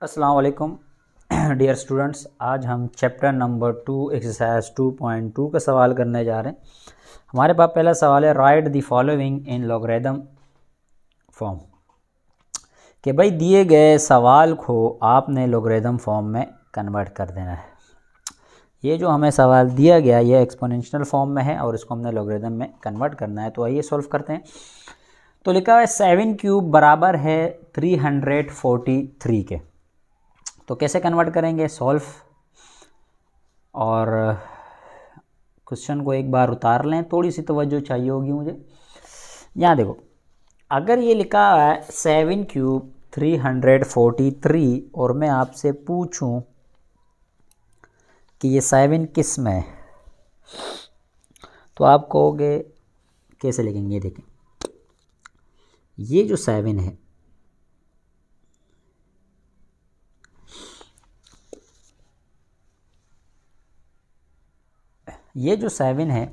अस्सलाम वालेकुम dear students. आज हम चैप्टर नंबर 2 एक्सरसाइज 2.2 का सवाल करने जा रहे हैं। हमारे पास पहला सवाल है, right the following in logarithm form. कि भाई दिए गए सवाल को आपने लॉगरिथम फॉर्म में कन्वर्ट कर देना है। ये जो हमें सवाल दिया गया ये एक्सपोनेंशियल फॉर्म में है और इसको हमने लॉगरिथम में कन्वर्ट करना है। तो आइए सॉल्व करते हैं। तो लिखा है 7 क्यूब बराबर है 343 के। तो कैसे कन्वर्ट करेंगे, सॉल्व। और क्वेश्चन को एक बार उतार लें, थोड़ी सी तवज्जो चाहिए होगी मुझे। यहाँ देखो, अगर ये लिखा है 7 क्यूब 343 और मैं आपसे पूछूं कि ये 7 किस में है, तो आप कहोगे कैसे लिखेंगे। देखें, ये जो 7 है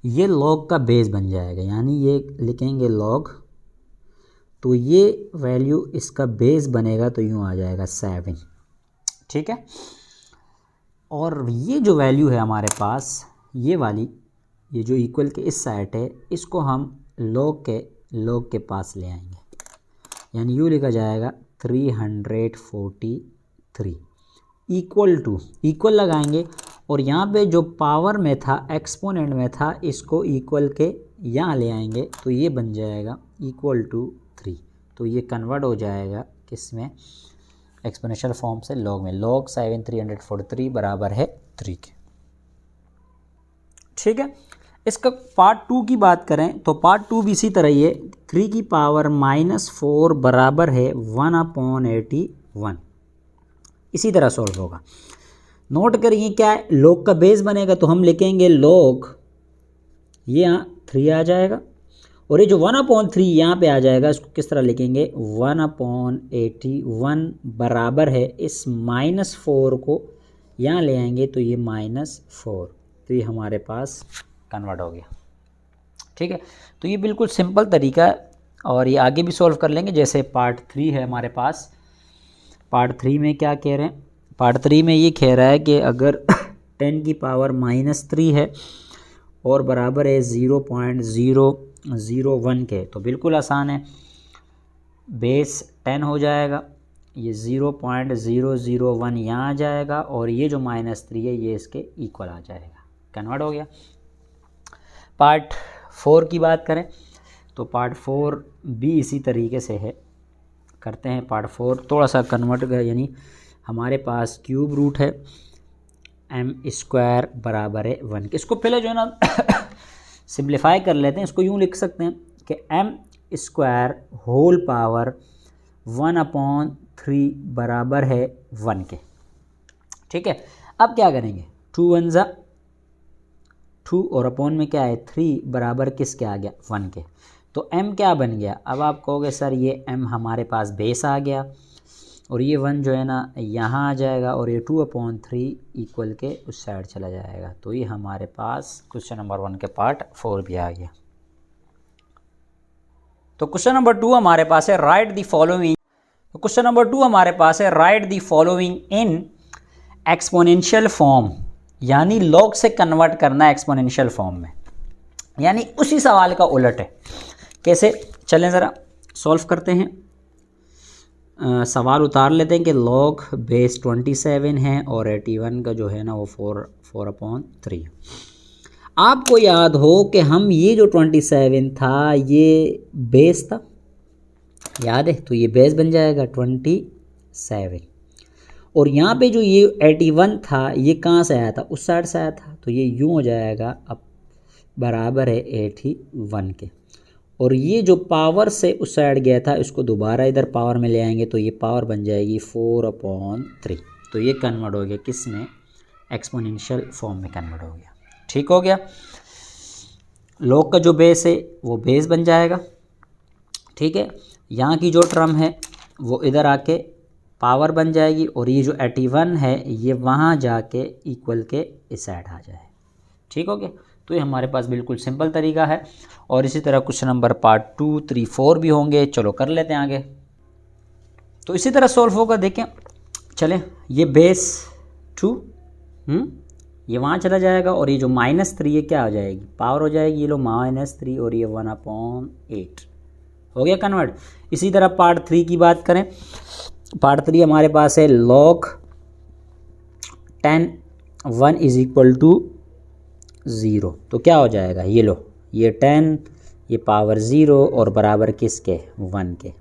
ये लॉग का बेस बन जाएगा, यानी ये लिखेंगे लॉग, तो ये वैल्यू इसका बेस बनेगा, तो यूँ आ जाएगा 7। ठीक है। और ये जो वैल्यू है हमारे पास, ये वाली, ये जो इक्वल के इस साइड है, इसको हम लॉग के पास ले आएंगे, यानी यूँ लिखा जाएगा 343 इक्वल लगाएंगे। और यहाँ पे जो पावर में था, एक्सपोनेंट में था, इसको इक्वल के यहाँ ले आएंगे, तो ये बन जाएगा =3। तो ये कन्वर्ट हो जाएगा किस में, एक्सपोनेंशियल फॉर्म से लॉग में। लॉग 7 343 बराबर है 3 के। ठीक है। इसका पार्ट 2 की बात करें तो पार्ट 2 भी इसी तरह ही है। 3 की पावर -4 बराबर है 1/81। इसी तरह सॉल्व होगा। नोट करिए क्या है, लॉग का बेस बनेगा, तो हम लिखेंगे लॉग, ये यहाँ 3 आ जाएगा, और ये जो 1/3 यहाँ पे आ जाएगा, इसको किस तरह लिखेंगे, 1/81 बराबर है, इस -4 को यहाँ ले आएंगे, तो ये -4, तो ये हमारे पास कन्वर्ट हो गया। ठीक है। तो ये बिल्कुल सिंपल तरीका है, और ये आगे भी सॉल्व कर लेंगे। जैसे पार्ट 3 है हमारे पास। पार्ट 3 में क्या कह रहे हैं, पार्ट 3 में ये कह रहा है कि अगर 10 की पावर -3 है और बराबर है 0.001 के, तो बिल्कुल आसान है, बेस 10 हो जाएगा, ये 0.001 यहाँ आ जाएगा, और ये जो -3 है ये इसके इक्वल आ जाएगा, कन्वर्ट हो गया। पार्ट 4 की बात करें तो पार्ट 4 भी इसी तरीके से है, करते हैं। पार्ट 4 थोड़ा सा कन्वर्ट कर, यानी हमारे पास क्यूब रूट है m² बराबर है 1 के। इसको पहले जो है ना सिंप्लीफाई कर लेते हैं। इसको यूँ लिख सकते हैं कि m² होल पावर 1/3 बराबर है 1 के। ठीक है। अब क्या करेंगे, 2 1 ज़ा 2 और अपॉन में क्या है 3 बराबर किसके आ गया, 1 के। तो m क्या बन गया, अब आप कहोगे सर ये m हमारे पास बेस आ गया, और ये 1 जो है ना यहाँ आ जाएगा, और ये 2/3 इक्वल के उस साइड चला जाएगा। तो ये हमारे पास क्वेश्चन नंबर 1 के पार्ट 4 भी आ गया। तो क्वेश्चन नंबर 2 हमारे पास है, राइट द फॉलोइंग। तो क्वेश्चन नंबर 2 हमारे पास है, right the following in exponential form, यानी लॉग से कन्वर्ट करना है एक्सपोनेंशियल फॉर्म में, यानी उसी सवाल का उलट है। कैसे, चलें ज़रा सॉल्व करते हैं। सवाल उतार लेते हैं कि लॉग बेस 27 है और 81 का जो है ना वो 4/3। आपको याद हो कि हम ये जो 27 था ये बेस था, याद है, तो ये बेस बन जाएगा 27। और यहाँ पे जो ये 81 था ये कहाँ से आया था, उस साइड से आया था, तो ये यूँ हो जाएगा, अब बराबर है 81 के। और ये जो पावर से उस साइड गया था, इसको दोबारा इधर पावर में ले आएंगे, तो ये पावर बन जाएगी 4/3। तो ये कन्वर्ट हो गया किस में, एक्सपोनेंशियल फॉर्म में कन्वर्ट हो गया। ठीक हो गया। लॉग का जो बेस है वो बेस बन जाएगा। ठीक है। यहाँ की जो टर्म है वो इधर आके पावर बन जाएगी, और ये जो 81 है ये वहाँ जाके इक्वल के इस साइड आ जाए। ठीक हो गया। तो ये हमारे पास बिल्कुल सिंपल तरीका है, और इसी तरह क्वेश्चन नंबर पार्ट 2 3 4 भी होंगे। चलो कर लेते हैं आगे। तो इसी तरह सॉल्व होगा। देखें, चले ये बेस 2 ये वहाँ चला जाएगा और ये जो -3 ये क्या हो जाएगी, पावर हो जाएगी, ये लो -3 और ये 1/8 हो गया कन्वर्ट। इसी तरह पार्ट 3 की बात करें, पार्ट 3 हमारे पास है log 10 1 = 0, तो क्या हो जाएगा, ये लो ये 10 ये पावर 0 और बराबर किसके 1 के।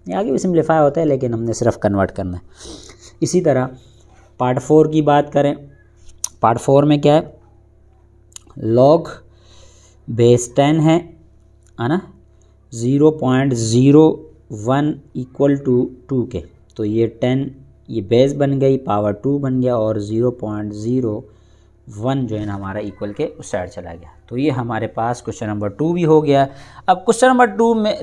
ये आगे भी सिंप्लीफाई होता है लेकिन हमने सिर्फ कन्वर्ट करना है। इसी तरह पार्ट 4 की बात करें, पार्ट 4 में क्या है, log बेस 10 है ना, 0.01 = 2 के, तो ये 10 ये बेस बन गई, पावर 2 बन गया और 0.01 जो है ना हमारा इक्वल के उस साइड चला गया। तो ये हमारे पास क्वेश्चन नंबर 2 भी हो गया। अब क्वेश्चन नंबर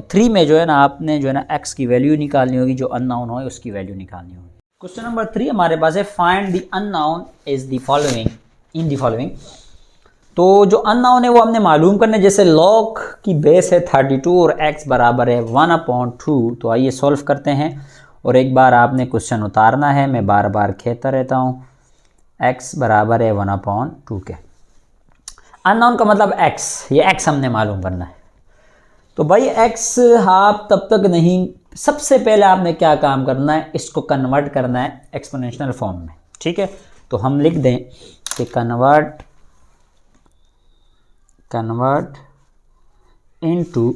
3 में जो है ना आपने जो है ना x की वैल्यू निकालनी होगी, जो अननोन हो उसकी वैल्यू निकालनी होगी। क्वेश्चन नंबर 3 हमारे पास है find the unknown is the following in the following. तो जो अननोन है वो हमने मालूम करना है। जैसे log की बेस है 32 और x बराबर है 1/2, तो आइए सॉल्व करते हैं और एक बार आपने क्वेश्चन उतारना है, मैं बार बार कहता रहता हूँ। x बराबर है 1/2 के, अननोन का मतलब x, ये x हमने मालूम करना है। तो भाई x आप तब तक नहीं, सबसे पहले आपने क्या काम करना है, इसको कन्वर्ट करना है एक्सपोनेंशियल फॉर्म में, ठीक है। तो हम लिख दें कि कन्वर्ट इनटू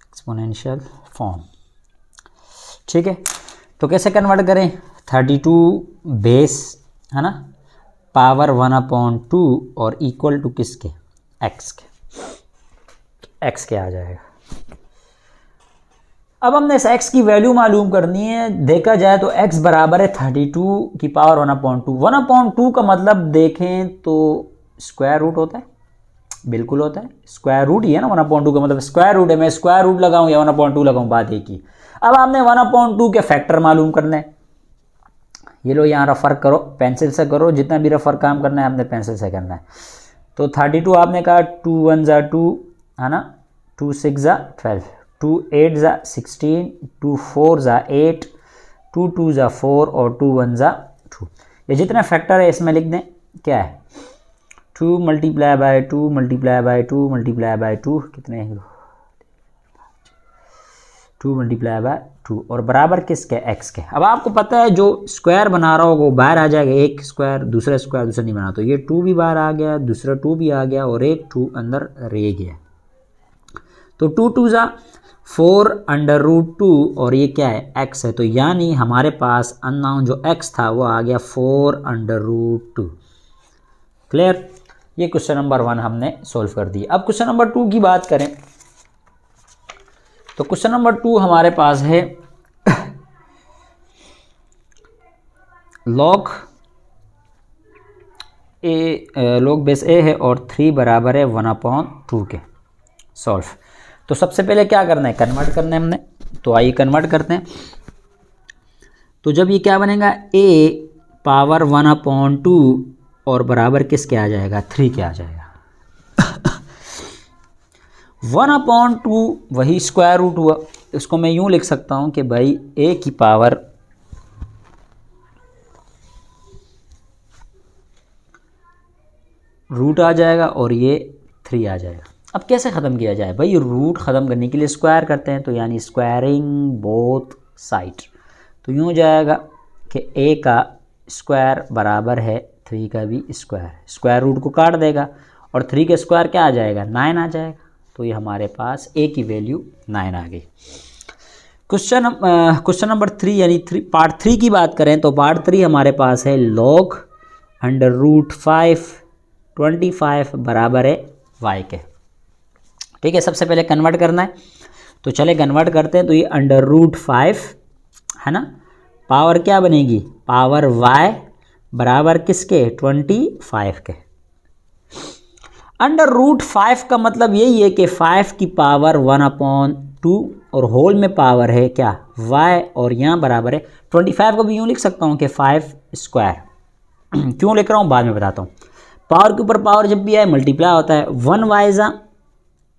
एक्सपोनेंशियल फॉर्म, ठीक है। तो कैसे कन्वर्ट करें, 32 बेस है ना, पावर 1/2 और इक्वल टू किसके, x के आ जाएगा। अब हमने इस x की वैल्यू मालूम करनी है। देखा जाए तो x बराबर है 32 की पावर 1/2। 1/2 का मतलब देखें तो स्क्वायर रूट होता है, बिल्कुल होता है, स्क्वायर रूट ही है ना 1/2 का मतलब स्क्वायर रूट है। मैं स्क्वायर रूट लगाऊं या 1/2 लगाऊं, बात एक ही। अब आपने 1/2 के फैक्टर मालूम करना है। ये लो यहाँ रेफर करो, पेंसिल से करो, जितना भी रेफर काम करना है आपने पेंसिल से करना है। तो 32 आपने कहा 2 1 = 2 है ना, 2 6 = 12, 2 8 = 16, 2 4 = 8, 2 2 = 4 और 2 1 = 2। ये जितने फैक्टर है इसमें लिख दें, क्या है 2 × 2 × 2 × 2 कितने हैं, 2 × 2 और बराबर किसके, x के। अब आपको पता है जो स्क्वायर बना रहा होगा वो बाहर आ जाएगा, एक स्क्वायर दूसरा नहीं बना, तो ये 2 भी बाहर आ गया, दूसरा 2 भी आ गया और एक 2 अंदर रह गया। तो 2 2 = 4/√2 और ये क्या है, x है। तो यानी हमारे पास अननोन जो x था वो आ गया 4/√2। क्लियर, ये क्वेश्चन नंबर 1 हमने सोल्व कर दिया। अब क्वेश्चन नंबर 2 की बात करें तो क्वेश्चन नंबर 2 हमारे पास है log बेस a है और 3 बराबर है 1/2 के, सॉल्व। तो सबसे पहले क्या करना है, कन्वर्ट करना है हमने, तो आइए कन्वर्ट करते हैं। तो जब ये क्या बनेगा, a पावर 1/2 और बराबर किसके आ जाएगा, 3 के आ जाएगा। 1/2 वही स्क्वायर रूट हुआ, इसको मैं यूं लिख सकता हूं कि भाई a की पावर रूट आ जाएगा और ये 3 आ जाएगा। अब कैसे ख़त्म किया जाए भाई, रूट ख़त्म करने के लिए स्क्वायर करते हैं, तो यानी स्क्वायरिंग बोथ साइड। तो यूं हो जाएगा कि a का स्क्वायर बराबर है 3 का भी स्क्वायर, स्क्वायर रूट को काट देगा और 3 का स्क्वायर क्या आ जाएगा, 9 आ जाएगा। तो ये हमारे पास a की वैल्यू 9 आ गई। क्वेश्चन नंबर 3 यानी पार्ट 3 की बात करें तो पार्ट 3 हमारे पास है log √5 25 बराबर है y के, ठीक है। सबसे पहले कन्वर्ट करना है, तो चले कन्वर्ट करते हैं। तो ये √5 है ना, पावर क्या बनेगी, पावर y बराबर किसके, 25 के। √5 का मतलब यही है कि 5 की पावर 1/2 और होल में पावर है क्या, y, और यहाँ बराबर है 25 को भी यूँ लिख सकता हूँ कि 5 स्क्वायर। क्यों लिख रहा हूँ बाद में बताता हूँ। पावर के ऊपर पावर जब भी आए मल्टीप्लाई होता है, 1 y ज़ा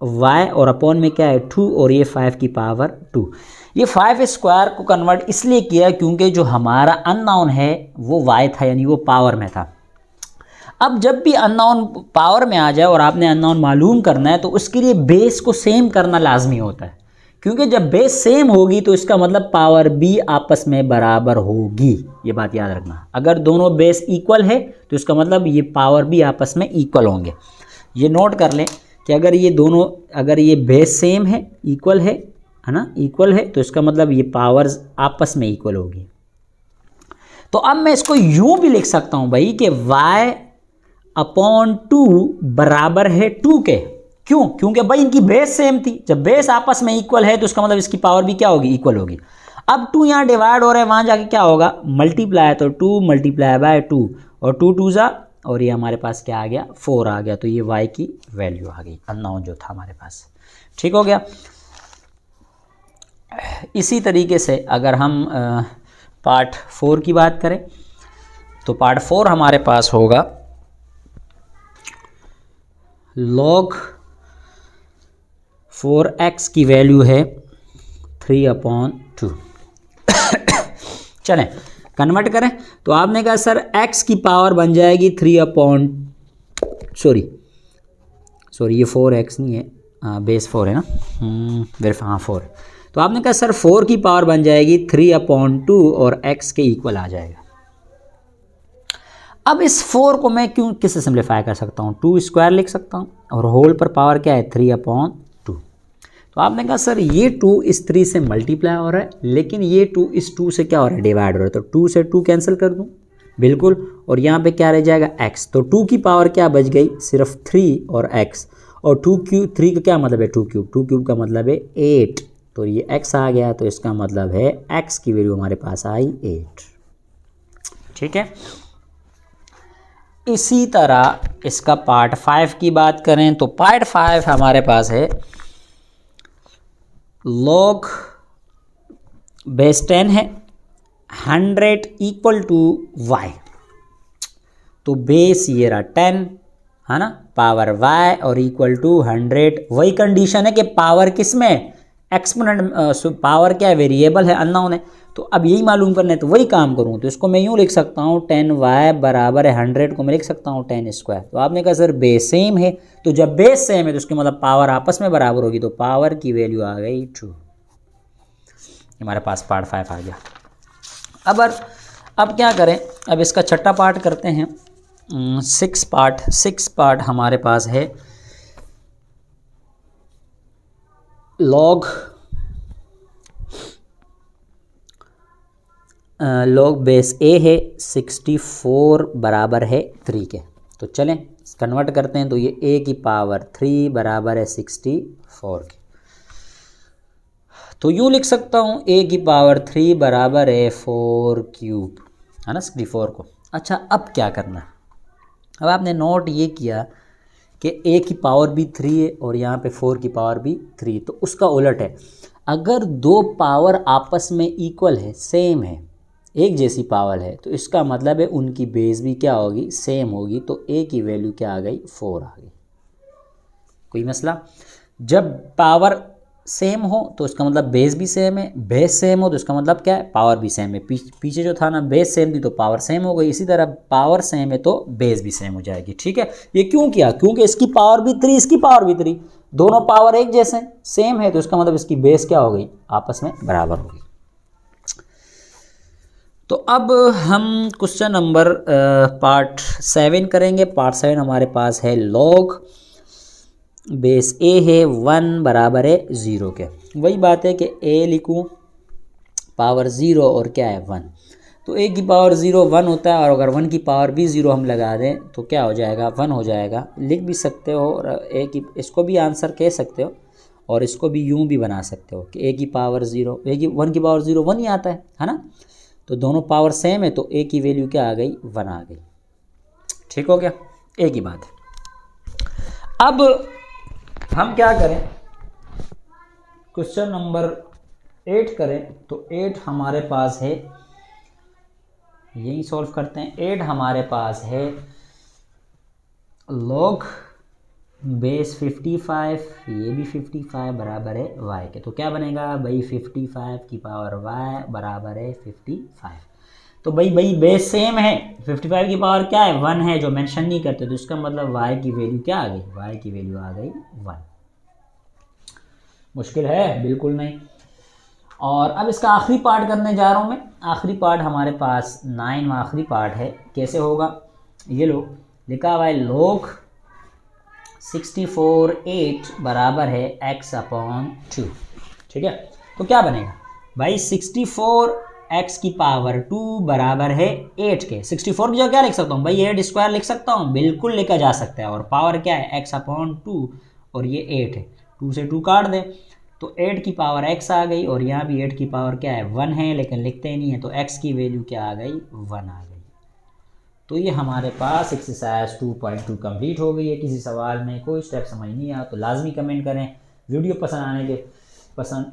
y और अपॉन में क्या है 2 और ये 5 की पावर 2। ये 5 स्क्वायर को कन्वर्ट इसलिए किया क्योंकि जो हमारा अननोन है वो y था, यानी वो पावर में था। अब जब भी अननोन पावर में आ जाए और आपने अननोन मालूम करना है तो उसके लिए बेस को सेम करना लाजमी होता है, क्योंकि जब बेस सेम होगी तो इसका मतलब पावर भी आपस में बराबर होगी। ये बात याद रखना, अगर दोनों बेस इक्वल है तो इसका मतलब ये पावर भी आपस में इक्वल होंगे। ये नोट कर लें कि अगर ये दोनों, अगर ये बेस सेम है, इक्वल है ना, इक्वल है, तो इसका मतलब ये पावर्स आपस में इक्वल होगी। तो अब मैं इसको यूं भी लिख सकता हूं भाई कि y अपॉन 2 बराबर है 2 के। क्यों? क्योंकि भाई इनकी बेस सेम थी। जब बेस आपस में इक्वल है तो इसका मतलब इसकी पावर भी क्या होगी, इक्वल होगी। अब 2 यहाँ डिवाइड हो रहा है, वहां जाके क्या होगा, मल्टीप्लाई, तो 2 मल्टीप्लाई बाय 2 और 2 2 जा, और ये हमारे पास क्या आ गया, 4 आ गया। तो ये y की वैल्यू आ गई, अननोन जो था हमारे पास। ठीक हो गया। इसी तरीके से अगर हम पार्ट 4 की बात करें तो पार्ट 4 हमारे पास होगा log 4x की वैल्यू है 3/2। चलें कन्वर्ट करें तो आपने कहा सर x की पावर बन जाएगी 3 सॉरी ये 4x नहीं है, बेस 4 है ना, हाँ 4। तो आपने कहा सर 4 की पावर बन जाएगी 3/2 और x के इक्वल आ जाएगा। अब इस 4 को मैं क्यों किससे सिंप्लीफाई कर सकता हूँ, 2 स्क्वायर लिख सकता हूँ और होल पर पावर क्या है 3/2। तो आपने कहा सर ये 2 इस 3 से मल्टीप्लाई हो रहा है, लेकिन ये 2 इस 2 से क्या हो रहा है, डिवाइड हो रहा है। तो 2 से 2 कैंसिल कर दूँ, बिल्कुल, और यहाँ पे क्या रह जाएगा x। तो 2 की पावर क्या बच गई, सिर्फ 3 और x, और 3 का क्या मतलब है 2 क्यूब का मतलब है 8। तो ये x आ गया, तो इसका मतलब है x की वैल्यू हमारे पास आई 8। ठीक है। इसी तरह इसका पार्ट 5 की बात करें तो पार्ट 5 हमारे पास है log बेस 10 है 100 इक्वल टू y। तो बेस ये रहा 10 है ना, पावर y और इक्वल टू 100। वही कंडीशन है कि पावर किस में, एक्सपोनेंट, पावर क्या है, वेरिएबल है, अननोन है। तो अब यही मालूम करना है, तो वही काम करूँ तो इसको मैं यूँ लिख सकता हूँ 10y बराबर है 100 को मैं लिख सकता हूँ 10 स्क्वायर। तो आपने कहा सर बेस सेम है, तो जब बेस सेम है तो उसके मतलब पावर आपस में बराबर होगी, तो पावर की वैल्यू आ गई 2। हमारे पास पार्ट 5 आ गया। अब क्या करें, अब इसका छठा पार्ट करते हैं। 6 पार्ट हमारे पास है log बेस a है 64 बराबर है 3 के। तो चलें कन्वर्ट करते हैं, तो ये a की पावर 3 बराबर है 64 के। तो यूँ लिख सकता हूँ a की पावर 3 बराबर है 4 क्यूब, है ना, 64 को। अच्छा अब क्या करना, अब आपने नोट ये किया कि a की पावर भी 3 है और यहाँ पे 4 की पावर भी 3, तो उसका उलट है। अगर दो पावर आपस में इक्वल है, सेम है, एक जैसी पावर है, तो इसका मतलब है उनकी बेस भी क्या होगी, सेम होगी। तो a की वैल्यू क्या आ गई, 4 आ गई। कोई मसला? जब पावर सेम हो तो इसका मतलब बेस भी सेम है, बेस सेम हो तो इसका मतलब क्या है, पावर भी सेम है। पीछे जो था ना, बेस सेम थी तो पावर सेम हो गई, इसी तरह पावर सेम है तो बेस भी सेम हो जाएगी। ठीक है। ये क्यों किया, क्योंकि इसकी पावर भी 3, इसकी पावर भी 3, दोनों पावर एक जैसे सेम है, तो इसका मतलब इसकी बेस क्या हो गई, आपस में बराबर हो गई। तो अब हम क्वेश्चन नंबर पार्ट 7 करेंगे। पार्ट 7 हमारे पास है log बेस a है 1 बराबर है 0 के। वही बात है कि a लिखूँ पावर 0 और क्या है 1, तो a की पावर 0 1 होता है, और अगर 1 की पावर भी 0 हम लगा दें तो क्या हो जाएगा, 1 हो जाएगा। लिख भी सकते हो, और a की, इसको भी आंसर कह सकते हो और इसको भी यूं भी बना सकते हो कि a की पावर 0, 1 की पावर 0 1 ही आता है ना। तो दोनों पावर सेम है तो a की वैल्यू क्या आ गई, 1 आ गई। ठीक हो गया, a की बात है। अब हम क्या करें, क्वेश्चन नंबर 8 करें तो 8 हमारे पास है, यही सॉल्व करते हैं। 8 हमारे पास है log बेस 55, ये भी 55 बराबर है y के। तो क्या बनेगा भाई, 55 की पावर y बराबर है 55। तो भाई बेस सेम है, 55 की पावर क्या है 1 है, जो मेंशन नहीं करते, तो इसका मतलब y की वैल्यू क्या आ गई, y की वैल्यू आ गई 1। मुश्किल है, बिल्कुल नहीं। और अब इसका आखिरी पार्ट करने जा रहा हूँ मैं। आखिरी पार्ट हमारे पास 9 आखिरी पार्ट है। कैसे होगा, ये लो लिखा हुआ है log 64/8 बराबर है x/2। ठीक है, तो क्या बनेगा भाई, 64x की पावर 2 बराबर है 8 के। 64 की जगह क्या लिख सकता हूँ भाई, 8 स्क्वायर लिख सकता हूँ, बिल्कुल लिखा जा सकता है। और पावर क्या है x/2 और ये 8 है, 2 से 2 काट दे तो 8 की पावर x आ गई। और यहाँ भी 8 की पावर क्या है 1 है, लेकिन लिखते ही नहीं है, तो x की वैल्यू क्या आ गई 1 आ गई। तो ये हमारे पास एक्सरसाइज 2.2 कंप्लीट हो गई है। किसी सवाल में कोई स्टेप समझ नहीं आया तो लाजमी कमेंट करें। वीडियो पसंद